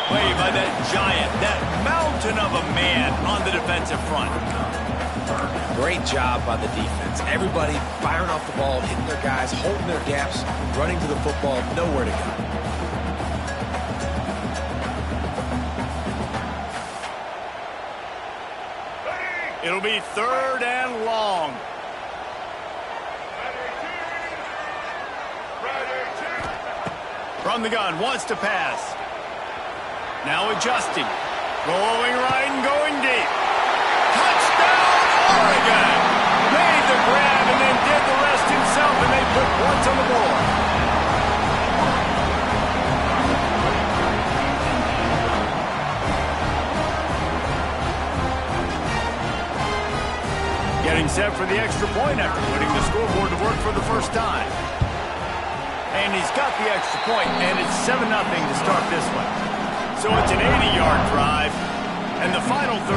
play by that giant, that mountain of a man on the defensive front. Great job by the defense. Everybody firing off the ball, hitting their guys, holding their gaps, running to the football, nowhere to go. It'll be 3rd and long. From the gun, wants to pass. Now adjusting. Rolling right and going deep. Touchdown, Oregon! Made the grab and then did the rest himself, and they put points on the board. Getting set for the extra point after putting the scoreboard to work for the first time. And he's got the extra point, and it's 7-0 to start this one. So it's an 80-yard drive, and the final 34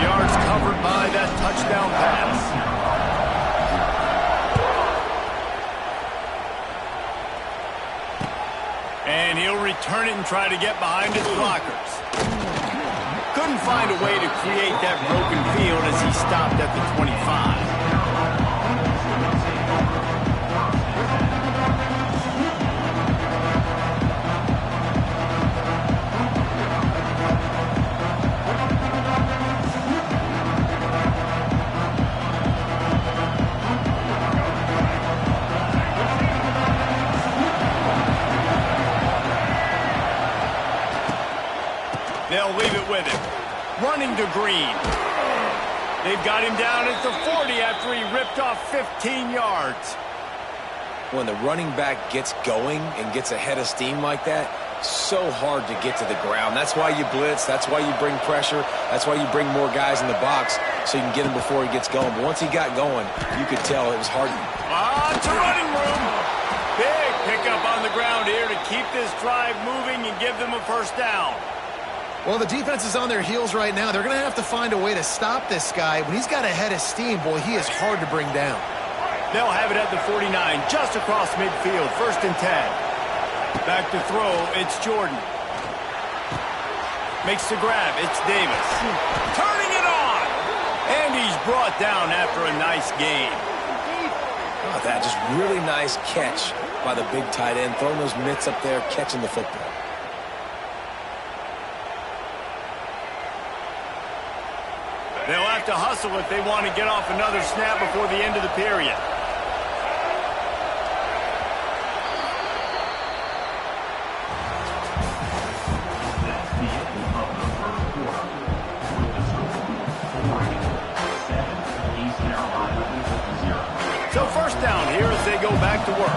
yards covered by that touchdown pass. And he'll return it and try to get behind his blockers. Couldn't find a way to create that broken field as he stopped at the 25. They'll leave it with him. Running to Green. They've got him down at the 40 after he ripped off 15 yards. When the running back gets going and gets ahead of steam like that, so hard to get to the ground. That's why you blitz. That's why you bring pressure. That's why you bring more guys in the box so you can get him before he gets going. But once he got going, you could tell it was hard. It's a running room. Big pickup on the ground here to keep this drive moving and give them a first down. Well, the defense is on their heels right now. They're going to have to find a way to stop this guy. When he's got a head of steam, boy, he is hard to bring down. They'll have it at the 49, just across midfield, 1st and 10. Back to throw, it's Jordan. Makes the grab, it's Davis. Turning it on! And he's brought down after a nice gain. Oh, that just really nice catch by the big tight end, throwing those mitts up there, catching the football. They'll have to hustle if they want to get off another snap before the end of the period. So first down here as they go back to work.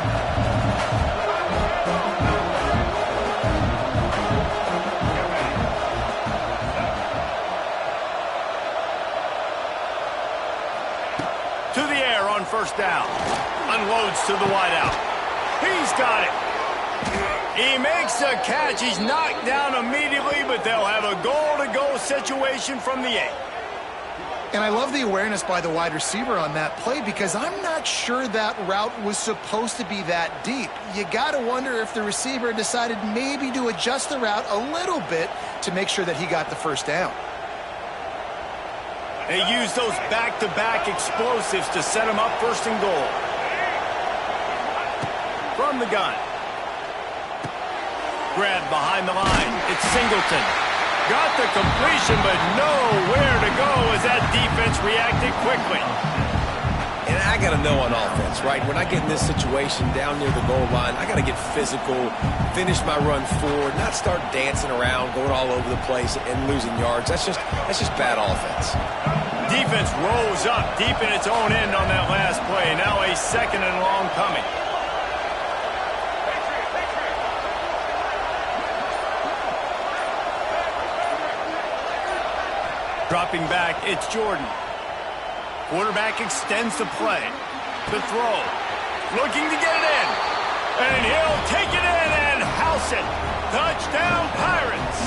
To the air on first down. Unloads to the wideout. He's got it. He makes a catch. He's knocked down immediately, but they'll have a goal-to-go situation from the 8. And I love the awareness by the wide receiver on that play because I'm not sure that route was supposed to be that deep. You got to wonder if the receiver decided maybe to adjust the route a little bit to make sure that he got the first down. They use those back-to-back explosives to set them up 1st and goal. From the gun. Grab behind the line. It's Singleton. Got the completion, but nowhere to go as that defense reacted quickly. And I got to know on offense, right? When I get in this situation down near the goal line, I got to get physical, finish my run forward, not start dancing around, going all over the place and losing yards. That's just bad offense. Defense rolls up deep in its own end on that last play. Now a 2nd and long coming. Dropping back, it's Jordan. Quarterback extends the play. The throw. Looking to get it in. And he'll take it in and house it. Touchdown, Pirates.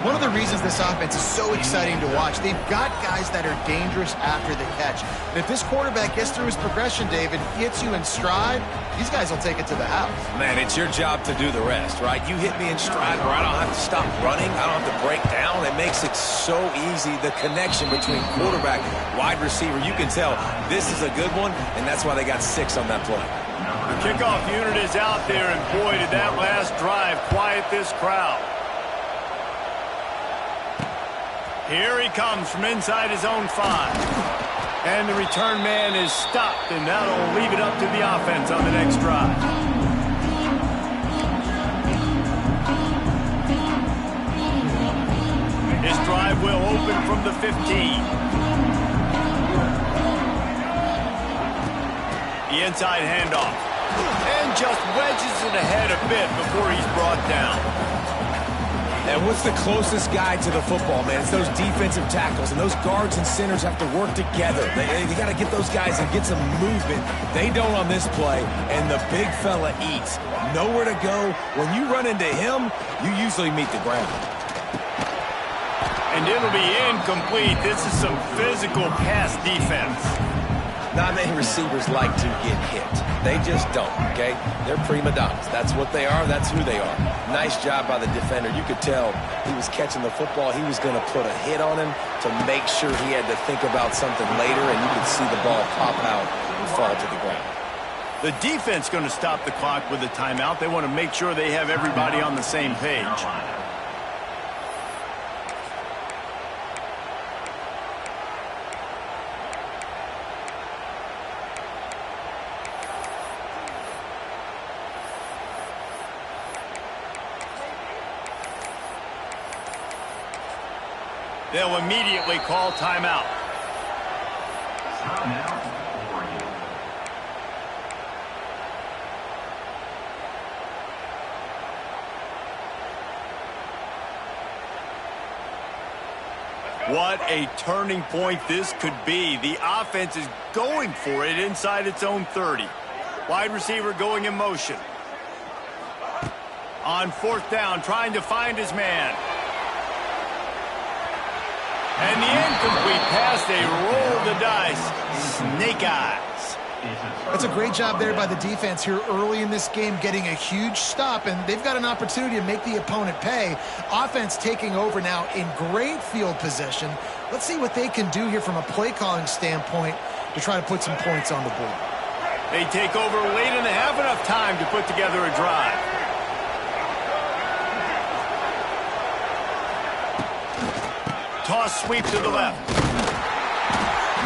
One of the reasons this offense is so exciting to watch, they've got guys that are dangerous after the catch. And if this quarterback gets through his progression, David, hits you in stride, these guys will take it to the house. Man, it's your job to do the rest, right? You hit me in stride where I don't have to stop running. I don't have to break down. It makes it so easy, the connection between quarterback, wide receiver. You can tell this is a good one, and that's why they got 6 on that play. The kickoff unit is out there, and boy, did that last drive quiet this crowd. Here he comes from inside his own 5. And the return man is stopped, and that'll leave it up to the offense on the next drive. His drive will open from the 15. The inside handoff. And just wedges it ahead a bit before he's brought down. And what's the closest guy to the football, man? It's those defensive tackles, and those guards and centers have to work together. They got to get those guys and get some movement. They don't on this play, and the big fella eats. Nowhere to go. When you run into him, you usually meet the ground. And it'll be incomplete. This is some physical pass defense. Not many receivers like to get hit. They just don't, okay? They're prima donnas. That's what they are. That's who they are. Nice job by the defender. You could tell he was catching the football. He was going to put a hit on him to make sure he had to think about something later, and you could see the ball pop out and fall to the ground. The defense going to stop the clock with a timeout. They want to make sure they have everybody on the same page. They'll immediately call timeout. What a turning point this could be. The offense is going for it inside its own 30. Wide receiver going in motion. On 4th down, trying to find his man. And the incomplete pass, they roll the dice. Snake eyes. That's a great job there by the defense here early in this game, getting a huge stop, and they've got an opportunity to make the opponent pay. Offense taking over now in great field position. Let's see what they can do here from a play calling standpoint to try to put some points on the board. They take over late in the half, enough time to put together a drive. Toss sweep to the left.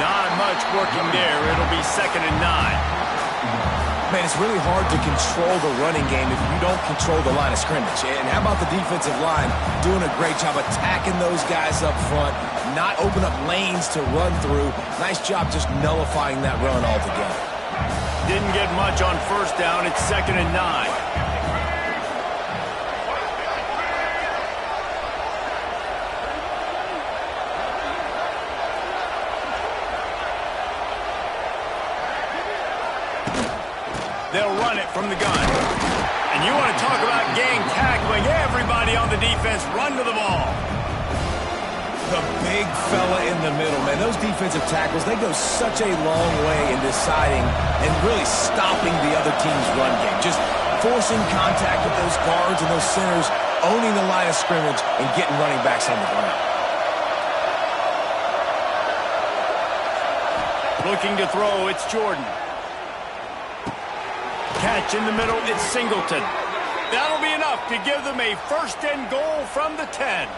Not much working there. It'll be 2nd and 9. Man, it's really hard to control the running game if you don't control the line of scrimmage. And how about the defensive line doing a great job attacking those guys up front, not open up lanes to run through. Nice job just nullifying that run altogether. Didn't get much on 1st down. It's 2nd and 9. They'll run it from the gun. And you want to talk about gang tackling. Everybody on the defense run to the ball. The big fella in the middle, man. Those defensive tackles, they go such a long way in deciding and really stopping the other team's run game. Just forcing contact with those guards and those centers, owning the line of scrimmage, and getting running backs on the ground. Looking to throw, it's Jordan. Catch in the middle, it's Singleton. That'll be enough to give them a 1st and goal from the 10.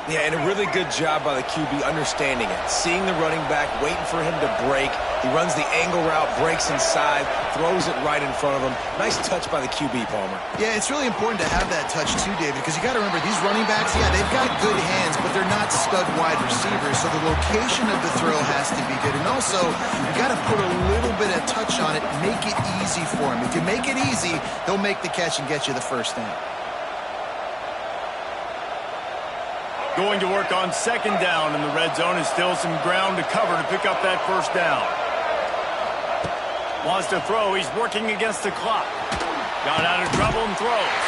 Yeah, and a really good job by the QB understanding it. Seeing the running back, waiting for him to break. He runs the angle route, breaks inside, throws it right in front of him. Nice touch by the QB, Palmer. Yeah, it's really important to have that touch too, David, because you got to remember, these running backs, yeah, they've got good hands, but they're not stud wide receivers, so the location of the throw has to be good. And also, you got to put a little bit of touch on it, make it easy for him. If you make it easy, he'll make the catch and get you the 1st down. Going to work on 2nd down in the red zone, and still some ground to cover to pick up that 1st down. Wants to throw. He's working against the clock. Got out of trouble and throws.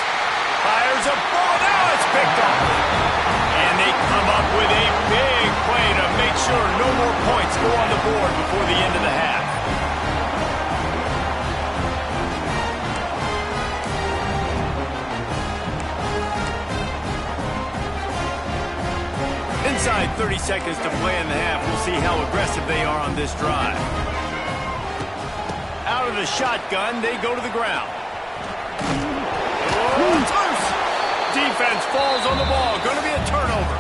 Fires a ball. Now it's picked off. 30 seconds to play in the half. We'll see how aggressive they are on this drive. Out of the shotgun, they go to the ground. Defense falls on the ball. Going to be a turnover.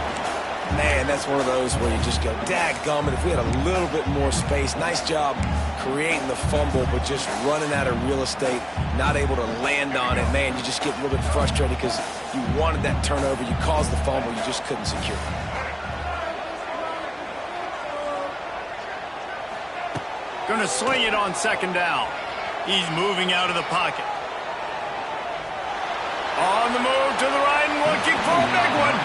Man, that's one of those where you just go, dadgummit, if we had a little bit more space. Nice job creating the fumble, but just running out of real estate, not able to land on it. Man, you just get a little bit frustrated because you wanted that turnover. You caused the fumble. You just couldn't secure it. Going to sling it on second down. He's moving out of the pocket. On the move to the right and looking for a big one.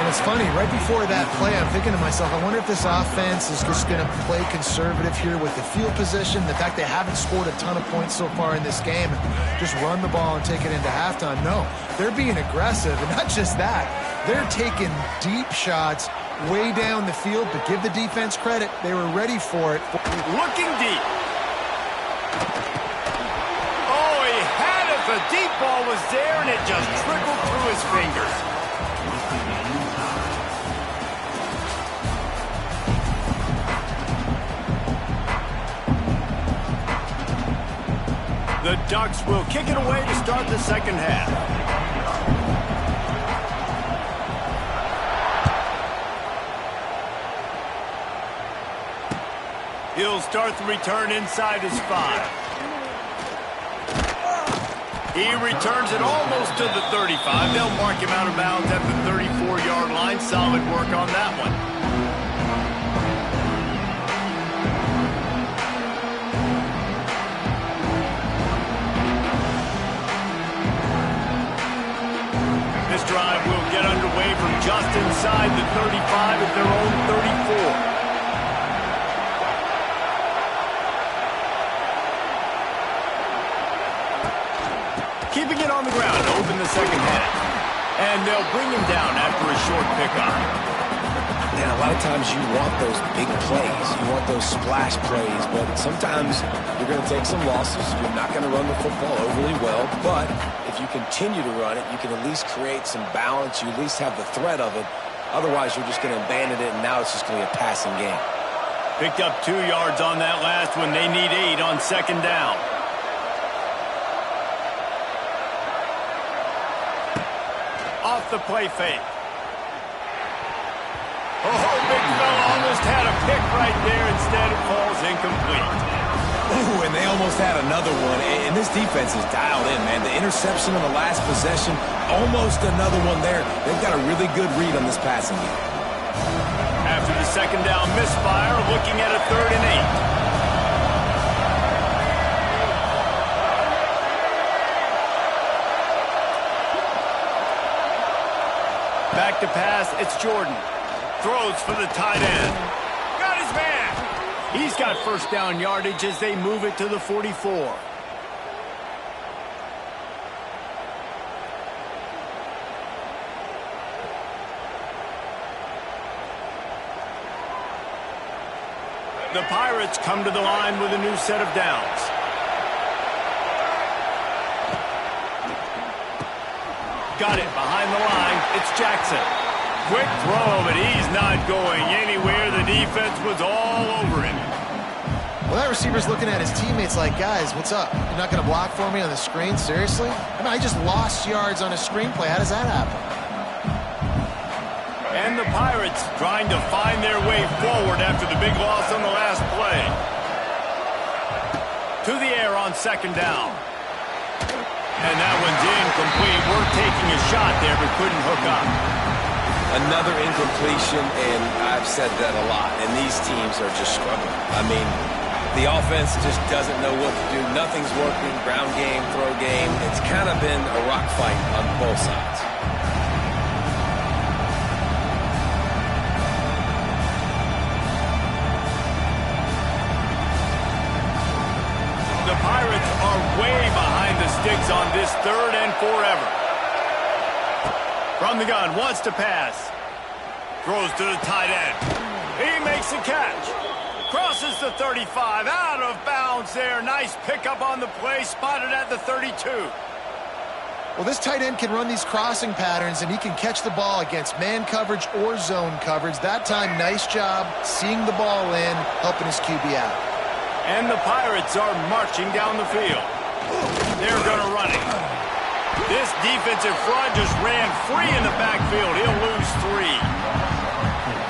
And it's funny, right before that play, I'm thinking to myself, I wonder if this offense is just going to play conservative here with the field position, the fact they haven't scored a ton of points so far in this game, just run the ball and take it into halftime. No, they're being aggressive, and not just that, they're taking deep shots way down the field, but give the defense credit, they were ready for it. Looking deep. Oh, he had it. The deep ball was there, and it just trickled through his fingers. The Ducks will kick it away to start the second half. He'll start the return inside his 5. He returns it almost to the 35. They'll mark him out of bounds at the 34-yard line. Solid work on that one. This drive will get underway from just inside the 35 at their own 34. Keeping it on the ground to open the second half. And they'll bring him down after a short pickup. Man, a lot of times you want those big plays. You want those splash plays, but sometimes you're going to take some losses. You're not going to run the football overly well, but if you continue to run it, you can at least create some balance. You at least have the threat of it. Otherwise, you're just going to abandon it, and now it's just going to be a passing game. Picked up 2 yards on that last one. They need 8 on second down. Off the play fake. Oh, big fella almost had a pick right there. Instead, it falls incomplete. Ooh, and they almost had another one. And this defense is dialed in, man. The interception on the last possession, almost another one there. They've got a really good read on this passing game. After the second down misfire, looking at a 3rd and 8. Back to pass, it's Jordan. Throws for the tight end. Got his man. He's got first down yardage as they move it to the 44. The Pirates come to the line with a new set of downs. Got it behind the line. It's Jackson. Quick throw, but he's not going anywhere. The defense was all over him. Well, that receiver's looking at his teammates like, guys, what's up? You're not going to block for me on the screen? Seriously? I mean, I just lost yards on a screenplay. How does that happen? And the Pirates trying to find their way forward after the big loss on the last play. To the air on second down. And that one's incomplete. We're taking a shot there, but couldn't hook up. Another incompletion, and I've said that a lot, and these teams are just struggling. I mean, the offense just doesn't know what to do. Nothing's working. Ground game, throw game. It's kind of been a rock fight on both sides. The Pirates are way behind the sticks on this 3rd and forever. From the gun, wants to pass. Throws to the tight end. He makes the catch. Crosses the 35. Out of bounds there. Nice pickup on the play. Spotted at the 32. Well, this tight end can run these crossing patterns, and he can catch the ball against man coverage or zone coverage. That time, nice job seeing the ball in, helping his QB out. And the Pirates are marching down the field. They're going to run it. This defensive front just ran free in the backfield. He'll lose 3.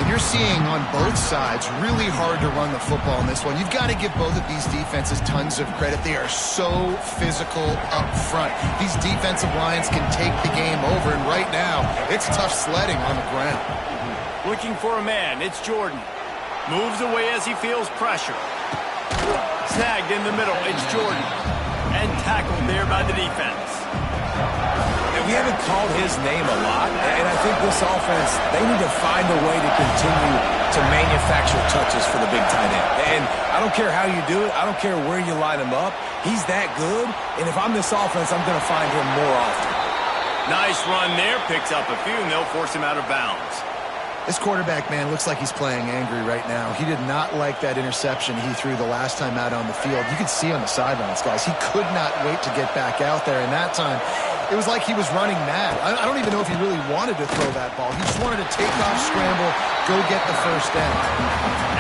And you're seeing on both sides really hard to run the football in this one. You've got to give both of these defenses tons of credit. They are so physical up front. These defensive lines can take the game over, and right now, it's tough sledding on the ground. Looking for a man. It's Jordan. Moves away as he feels pressure. Snagged in the middle. It's Jordan. And tackled there by the defense. And we haven't called his name a lot, and I think this offense, they need to find a way to continue to manufacture touches for the big tight end. And I don't care how you do it. I don't care where you line him up. He's that good, and if I'm this offense, I'm going to find him more often. Nice run there. Picks up a few, and they'll force him out of bounds. This quarterback, man, looks like he's playing angry right now. He did not like that interception he threw the last time out on the field. You could see on the sidelines, guys, he could not wait to get back out there. And that time, it was like he was running mad. I don't even know if he really wanted to throw that ball. He just wanted to take off, scramble, go get the first down.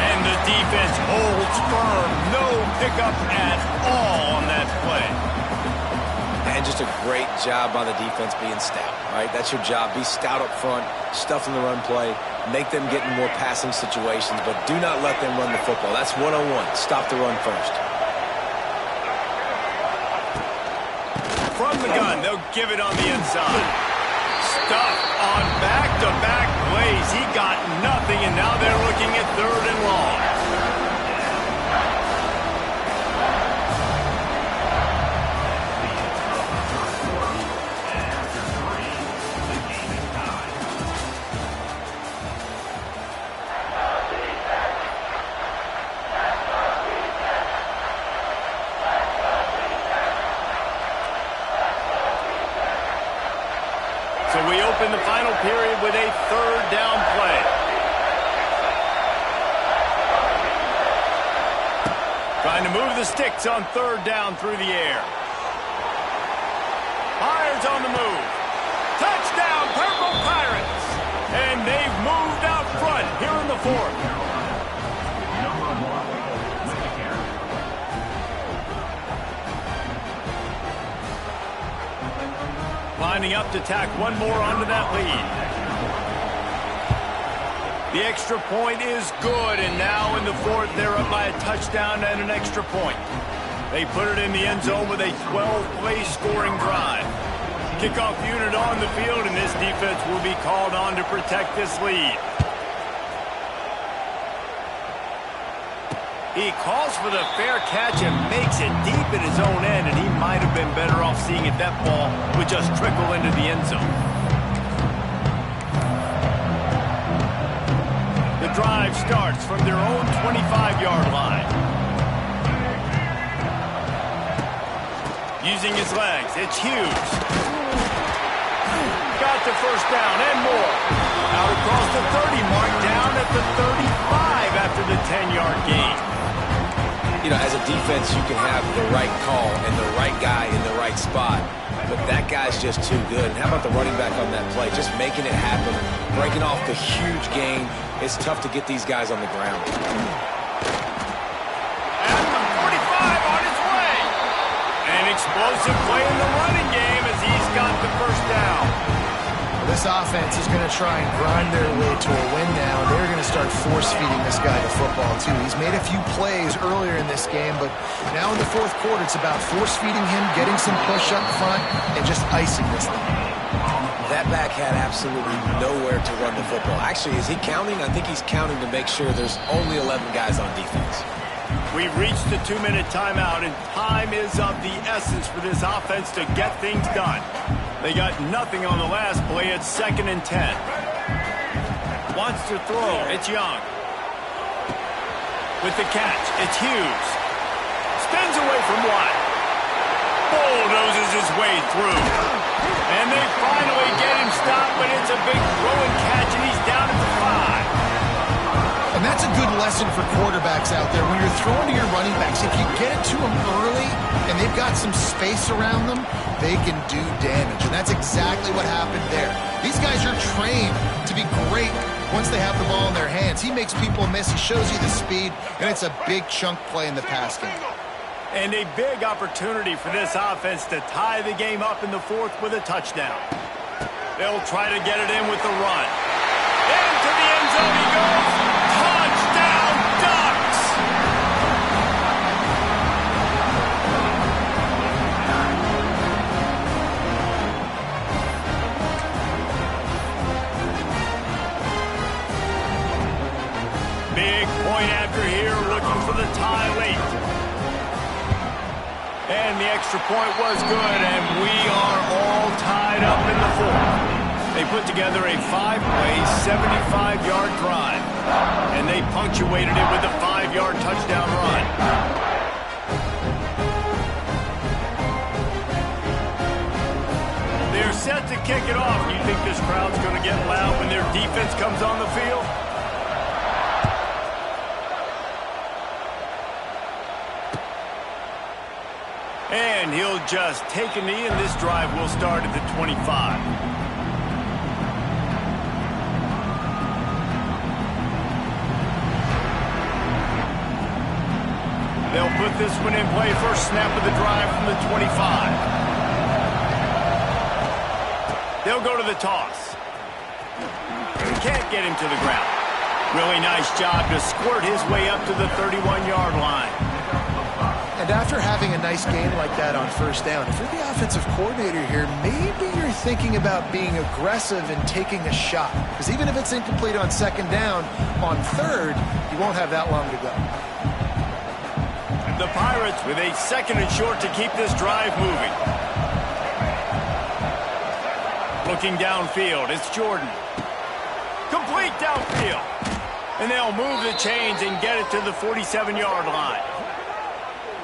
And the defense holds firm. No pickup at all on that play. And just a great job by the defense being stout, right? That's your job. Be stout up front, stuff in the run play, make them get in more passing situations, but do not let them run the football. That's 101. Stop the run first. From the gun, they'll give it on the inside. Stuff on back-to-back plays. He got nothing, and now they're looking at 3rd and long. So we open the final period with a 3rd down play. Trying to move the sticks on 3rd down through the air. Fires on the move. Touchdown, Purple Pirates! And they've moved out front here in the 4th. Lining up to tack one more onto that lead. The extra point is good, and now in the 4th, they're up by a touchdown and an extra point. They put it in the end zone with a 12-play scoring drive. Kickoff unit on the field, and this defense will be called on to protect this lead. He calls for the fair catch and makes it deep in his own end, and he might have been better off seeing if that ball would just trickle into the end zone. The drive starts from their own 25-yard line. Using his legs, it's Hughes. Got the first down and more. Out across the 30 mark, down at the 35 after the 10-yard gain. You know, as a defense, you can have the right call and the right guy in the right spot, but that guy's just too good. And how about the running back on that play? Just making it happen, breaking off the huge gain. It's tough to get these guys on the ground. At the 45 on his way. An explosive play in the running game as he's got the first down. This offense is going to try and grind their way to a win now. They're going to start force-feeding this guy the football, too. He's made a few plays earlier in this game, but now in the 4th quarter, it's about force-feeding him, getting some push up front, and just icing this thing. That back had absolutely nowhere to run the football. Actually, is he counting? I think he's counting to make sure there's only 11 guys on defense. We've reached the 2-minute timeout, and time is of the essence for this offense to get things done. They got nothing on the last play. It's 2nd and 10. Wants to throw. It's Young. With the catch, it's Hughes. Spins away from Watt. Bulldozes his way through. And they finally get him stopped, but it's a big throw and catch, and he's down at the 5. And that's a a good lesson for quarterbacks out there. When you're throwing to your running backs, if you get it to them early and they've got some space around them, they can do damage. And that's exactly what happened there. These guys are trained to be great once they have the ball in their hands. He makes people miss. He shows you the speed, and it's a big chunk play in the pass game. And a big opportunity for this offense to tie the game up in the fourth with a touchdown. They'll try to get it in with the run. Into the end zone he goes. Touchdown, Ducks! Big point after here, looking for the tie late. And the extra point was good, and we are all tied up in the fourth. They put together a 5-play, 75-yard drive, and they punctuated it with a 5-yard touchdown run. They're set to kick it off. You think this crowd's going to get loud when their defense comes on the field? And he'll just take a knee, and this drive will start at the 25. They'll put this one in play. First snap of the drive from the 25. They'll go to the toss. Can't get him to the ground. Really nice job to squirt his way up to the 31-yard line. And after having a nice game like that on first down, if you're the offensive coordinator here, maybe you're thinking about being aggressive and taking a shot. Because even if it's incomplete on second down, on third, you won't have that long to go. The Pirates with a second and short to keep this drive moving. Looking downfield, it's Jordan. Complete downfield. And they'll move the chains and get it to the 47-yard line.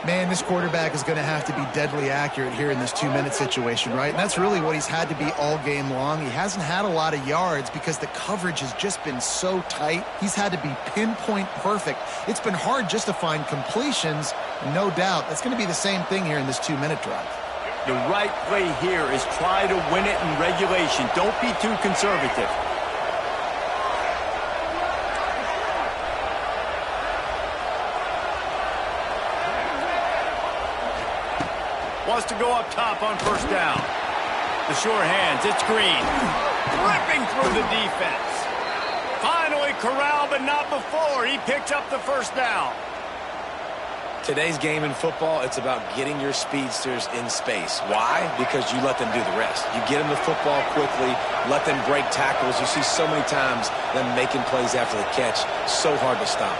Man, this quarterback is going to have to be deadly accurate here in this 2-minute situation, right? And that's really what he's had to be all game long. He hasn't had a lot of yards because the coverage has just been so tight. He's had to be pinpoint perfect. It's been hard just to find completions, no doubt. That's going to be the same thing here in this 2-minute drive. The right play here is try to win it in regulation. Don't be too conservative. Wants to go up top on first down. The sure hands, it's Green. Ripping through the defense. Finally corralled, but not before. He picks up the first down. Today's game in football, it's about getting your speedsters in space. Why? Because you let them do the rest. You get them the football quickly, let them break tackles. You see so many times them making plays after the catch. So hard to stop.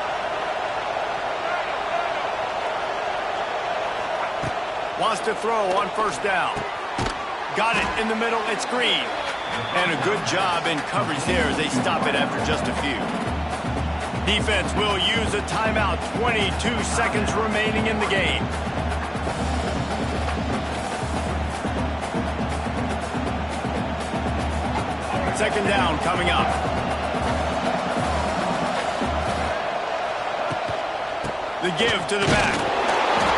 Wants to throw on first down. Got it in the middle. It's Green. And a good job in coverage there as they stop it after just a few. Defense will use a timeout. 22 seconds remaining in the game. Second down coming up. The give to the back.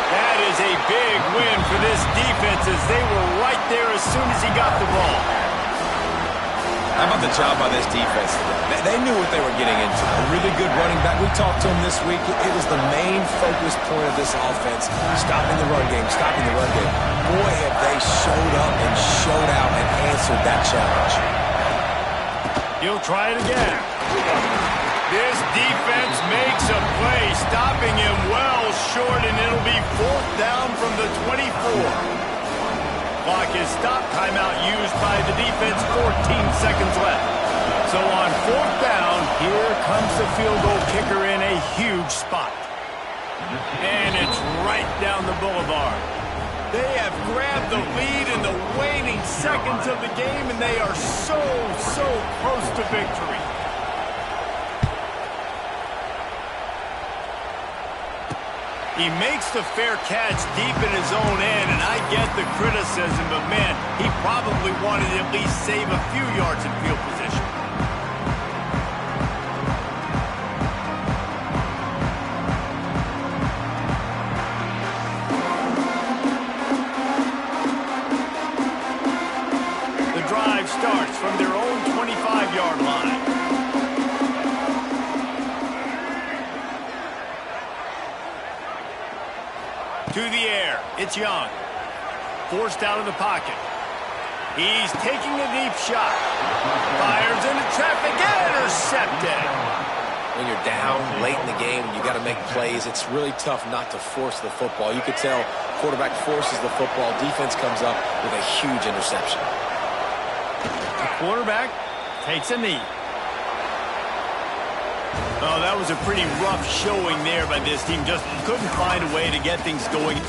That is a big win for this defense as they were right there as soon as he got the ball. How about the job by this defense? They knew what they were getting into. A really good running back. We talked to him this week. It was the main focus point of this offense. Stopping the run game, stopping the run game. Boy, have they showed up and showed out and answered that challenge. He'll try it again. This defense makes a play, stopping him well short, and it'll be fourth down from the 24. Clock is stopped. Timeout used by the defense. 14 seconds left. So on fourth down, here comes the field goal kicker in a huge spot. And it's right down the boulevard. They have grabbed the lead in the waning seconds of the game, and they are so close to victory. He makes the fair catch deep in his own end, and I get the criticism, but man, he probably wanted to at least save a few yards in field position. starts from their own 25-yard line. To the air, it's Young. Forced out of the pocket. He's taking a deep shot. Fires into traffic and intercepted. When you're down late in the game and you got to make plays, it's really tough not to force the football. You could tell quarterback forces the football. Defense comes up with a huge interception. The quarterback takes a knee. Oh, that was a pretty rough showing there by this team. Just couldn't find a way to get things going.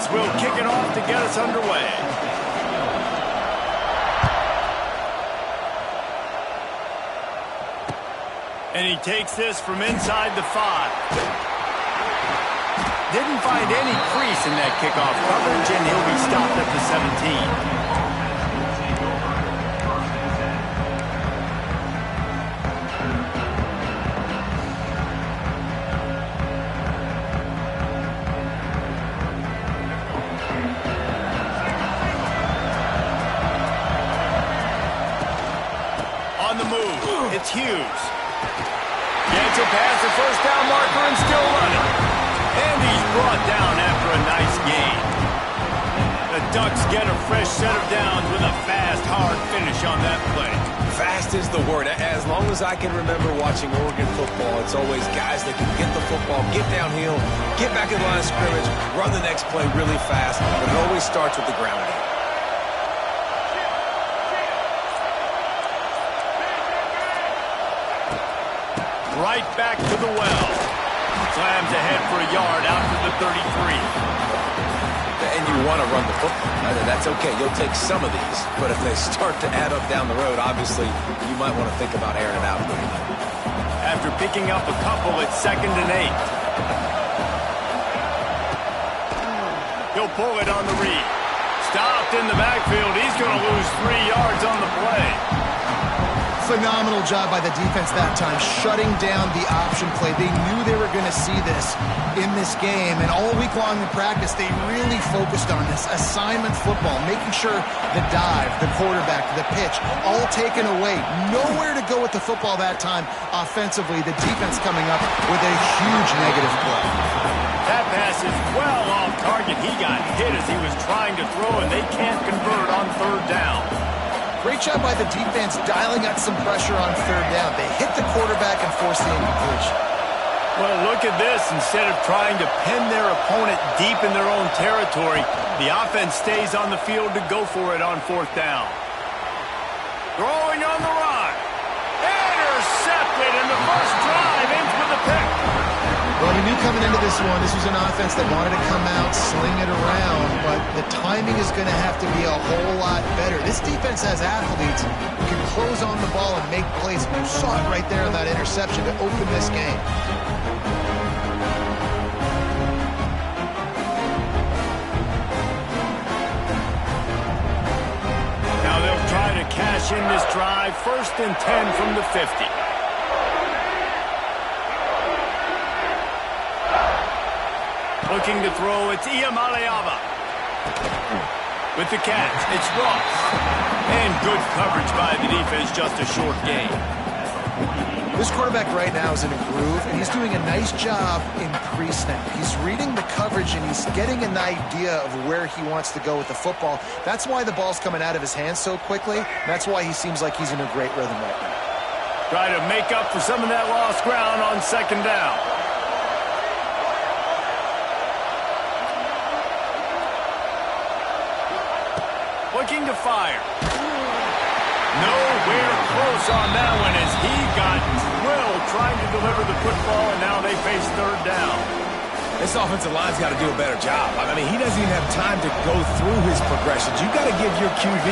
defense will kick it off to get us underway. And he takes this from inside the 5. Didn't find any crease in that kickoff coverage, and he'll be stopped at the 17. On the move, it's Hughes. Gets it past the first down marker and still running. And he's brought down after a nice gain. The Ducks get a fresh set of downs with a fast, hard finish on that play. Fast is the word. As long as I can remember watching Oregon football, it's always guys that can get the football, get downhill, get back in the line of scrimmage, run the next play really fast, but it always starts with the ground game. Right back to the well. Slams ahead for a yard out to the 33. And you want to run the football. That's okay. You'll take some of these. But if they start to add up down the road, obviously, you might want to think about airing it out a little bit. After picking up a couple, it's 2nd and 8. He'll pull it on the read. Stopped in the backfield. He's going to lose 3 yards on the play. Phenomenal job by the defense that time, shutting down the option play. They knew they were going to see this in this game, and all week long in practice, they really focused on this assignment football, making sure the dive, the quarterback, the pitch, all taken away. Nowhere to go with the football that time offensively. The defense coming up with a huge negative play. That pass is well off target. He got hit as he was trying to throw, and they can't convert on 3rd down. Great job by the defense dialing up some pressure on 3rd down. They hit the quarterback and force the incompletion. Well, look at this. Instead of trying to pin their opponent deep in their own territory, the offense stays on the field to go for it on 4th down. Throwing on the run. Intercepted, and the first drive ends with a pick. Well, we knew coming into this one, this was an offense that wanted to come out, sling it around, but the timing is going to have to be a whole lot better. This defense has athletes who can close on the ball and make plays. You saw it right there on that interception to open this game. Now they'll try to cash in this drive. 1st and 10 from the 50. Looking to throw, it's Iamaleava. With the catch, it's Ross. And good coverage by the defense, just a short gain. This quarterback right now is in a groove, and he's doing a nice job in pre-snap. He's reading the coverage, and he's getting an idea of where he wants to go with the football. That's why the ball's coming out of his hands so quickly. That's why he seems like he's in a great rhythm right now. Try to make up for some of that lost ground on 2nd down. Looking to fire. Nowhere close on that one as he got drilled trying to deliver the football, and now they face 3rd down. This offensive line's got to do a better job. I mean, he doesn't even have time to go through his progressions. You got to give your QB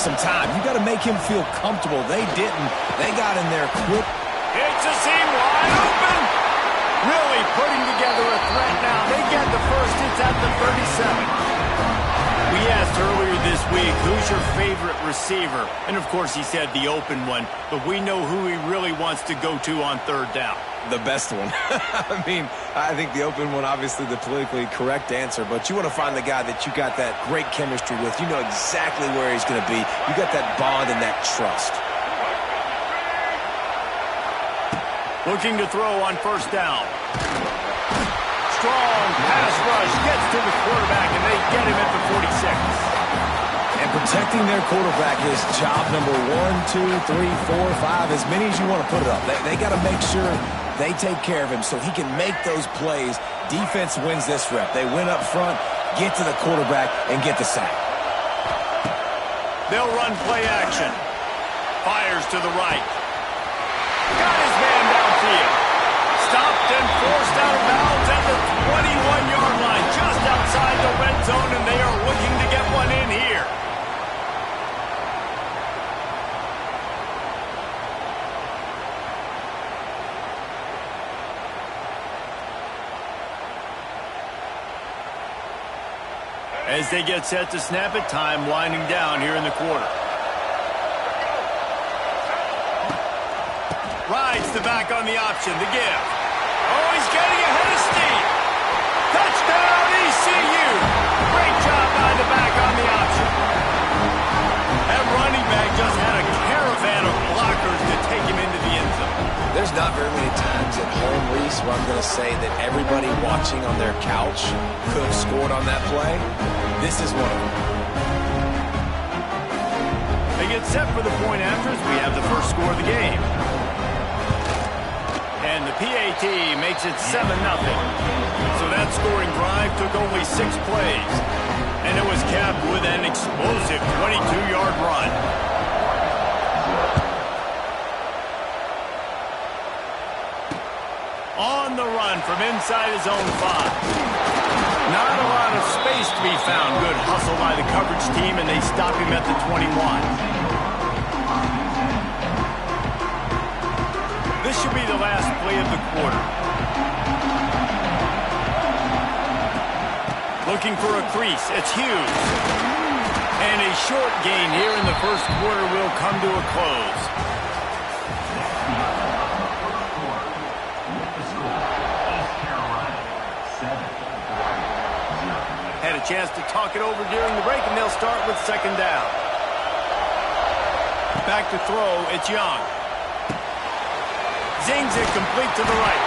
some time. You got to make him feel comfortable. They didn't. They got in there quick. It's a seam wide open. Really putting together a threat now. They get the first. It's at the 37. We asked earlier this week, who's your favorite receiver? And, of course, he said the open one. But we know who he really wants to go to on 3rd down. The best one. I mean, I think the open one, obviously the politically correct answer, but you want to find the guy that you got that great chemistry with. You know exactly where he's going to be. You got that bond and that trust. Looking to throw on 1st down. Strong pass rush gets to the quarterback, and they get him at the 46. And protecting their quarterback is job number 1, 2, 3, 4, 5, as many as you want to put it up. They got to make sure they take care of him so he can make those plays. Defense wins this rep. They win up front, get to the quarterback, and get the sack. They'll run play action. Fires to the right. Got his man downfield. Stopped and forced out of bounds at the 21-yard line, just outside the red zone. As they get set to snap it, time winding down here in the quarter. Rides the back on the option, the give. Oh, he's getting ahead of steam. Touchdown, ECU. Great job by the back on the option. That running back just had a caravan of blockers to take him into the end zone. There's not very many times at home, Reese, where I'm going to say that everybody watching on their couch could have scored on that play. This is one of them. They get set for the point after as we have the first score of the game. And the PAT makes it 7-0. So that scoring drive took only 6 plays. And it was capped with an explosive 22-yard run. On the run from inside his own 5. Not a lot of space to be found. Good hustle by the coverage team, and they stop him at the 21. This should be the last play of the quarter. Looking for a crease. It's Hughes. And a short gain here in the first quarter will come to a close. Had a chance to talk it over during the break, and they'll start with second down. Back to throw, it's Young. Zings it complete to the right.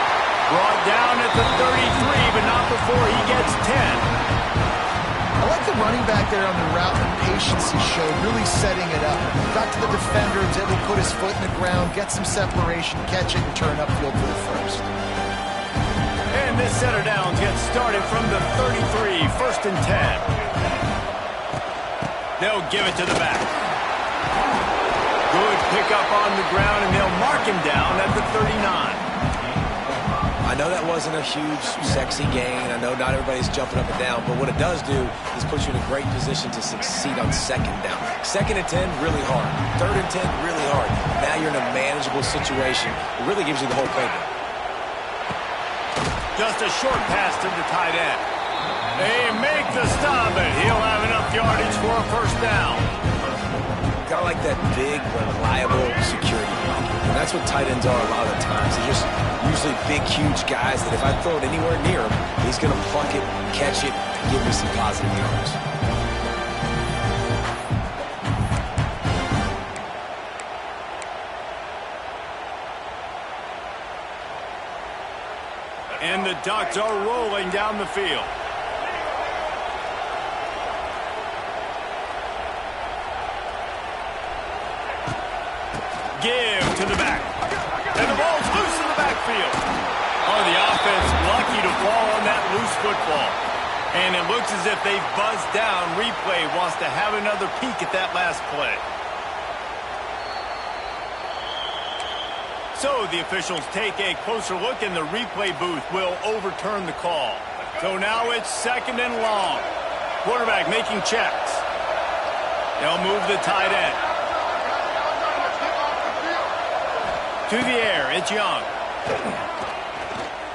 Brought down at the 33, but not before he gets 10. I like the running back there on the route and patience he showed, really setting it up. Got to the defender, was able to put his foot in the ground, get some separation, catch it, and turn upfield for the first. And this center down gets started from the 33, first and 10. They'll give it to the back. Good pickup on the ground, and they'll mark him down at the 39. I know that wasn't a huge, sexy gain. I know not everybody's jumping up and down, but what it does do is put you in a great position to succeed on second down. Second and 10, really hard. Third and 10, really hard. Now you're in a manageable situation. It really gives you the whole playbook. Just a short pass to the tight end. They make the stop, and he'll have enough yardage for a first down. Kind of like that big, reliable security blanket. And that's what tight ends are a lot of the times. They're just usually big, huge guys that if I throw it anywhere near him, he's going to pluck it, catch it, and give me some positive yards. And the Ducks are rolling down the field. Give to the back. And the ball's loose in the backfield. Oh, the offense lucky to fall on that loose football. And it looks as if they've buzzed down. Replay wants to have another peek at that last play. So the officials take a closer look, and the replay booth will overturn the call. So now it's second and long. Quarterback making checks. They'll move the tight end. To the air, it's Young.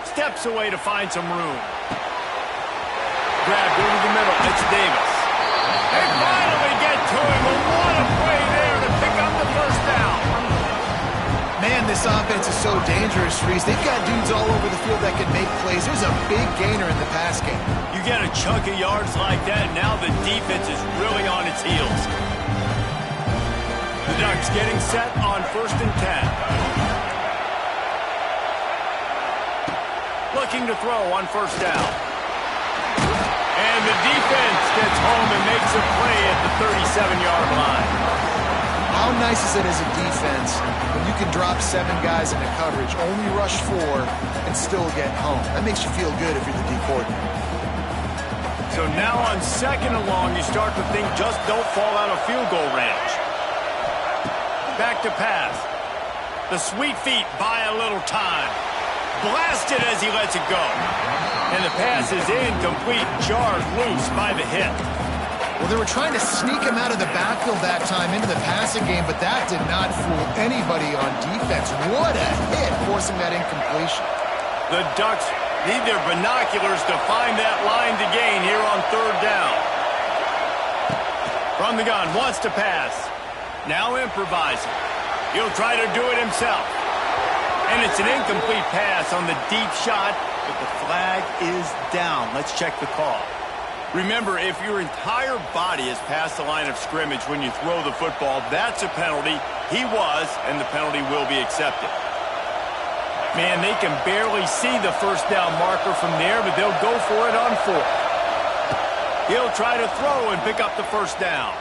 Steps away to find some room. Grabbed over the middle, it's Davis. They finally get to him, but what a play there to pick up the first down. Man, this offense is so dangerous, Reese. They've got dudes all over the field that can make plays. There's a big gainer in the pass game. You get a chunk of yards like that, now the defense is really on its heels. The Ducks getting set on first and 10. Looking to throw on first down. And the defense gets home and makes a play at the 37-yard line. How nice is it as a defense when you can drop 7 guys into coverage, only rush 4, and still get home? That makes you feel good if you're the D coordinator. So now on second and long, you start to think just don't fall out of field goal range. Back to pass. The sweet feet buy a little time. Blasted as he lets it go. And the pass is incomplete, jarred loose by the hit. Well, they were trying to sneak him out of the backfield that time into the passing game, but that did not fool anybody on defense. What a hit, forcing that incompletion. The Ducks need their binoculars to find that line to gain here on third down. From the gun, wants to pass. Now improvising. He'll try to do it himself. And it's an incomplete pass on the deep shot, but the flag is down. Let's check the call. Remember, if your entire body is past the line of scrimmage when you throw the football, that's a penalty. He was, and the penalty will be accepted. Man, they can barely see the first down marker from there, but they'll go for it on 4th. He'll try to throw and pick up the first down.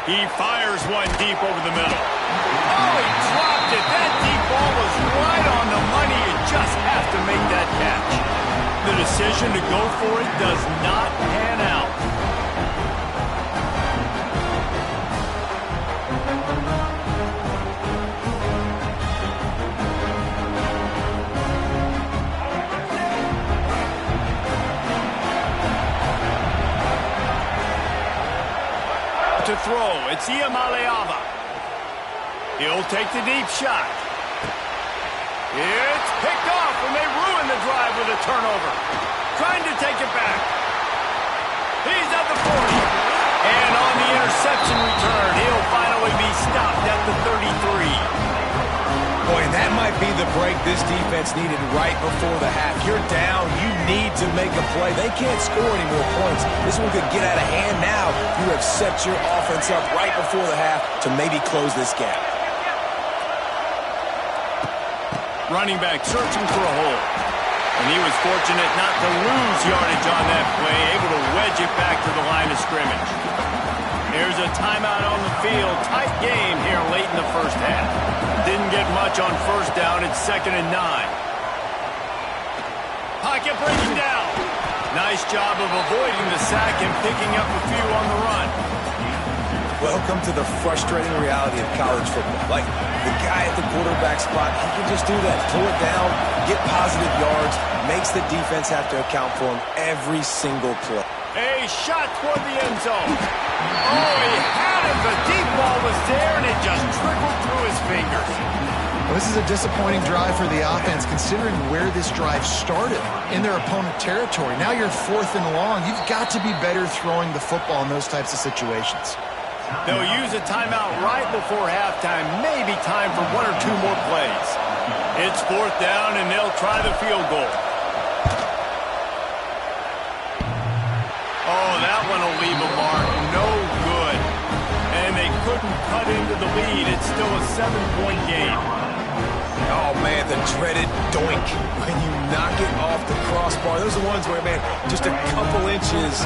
He fires one deep over the middle. Oh, he dropped it. That deep ball was right on the money. You just have to make that catch. The decision to go for it does not pan out. To throw, it's Iamaleava. He'll take the deep shot. It's picked off, and they ruin the drive with a turnover. Trying to take it back. He's at the 40. And on the interception return, he'll finally be stopped at the 33. Boy, and that might be the break this defense needed right before the half. You're down. You need to make a play. They can't score any more points. This one could get out of hand now. You have set your offense up right before the half to maybe close this gap. Running back searching for a hole. And he was fortunate not to lose yardage on that play, able to wedge it back to the line of scrimmage. Here's a timeout on the field. Tight game here late in the first half. Didn't get much on first down. It's 2nd and 9. Pocket breaking down. Nice job of avoiding the sack and picking up a few on the run. Welcome to the frustrating reality of college football. Like, the guy at the quarterback spot, he can just do that. Pull it down, get positive yards, makes the defense have to account for him every single play. A shot toward the end zone. Oh, he had it. The deep ball was there, and it just trickled through his fingers. Well, this is a disappointing drive for the offense, considering where this drive started, in their opponent territory. Now you're 4th and long. You've got to be better throwing the football in those types of situations. They'll use a timeout right before halftime. Maybe time for 1 or 2 more plays. It's 4th down, and they'll try the field goal. Oh, that one will leave a mark. No good. And they couldn't cut into the lead. It's still a 7-point game. Oh, man, the dreaded doink when you knock it off the crossbar. Those are the ones where, man, just a couple inches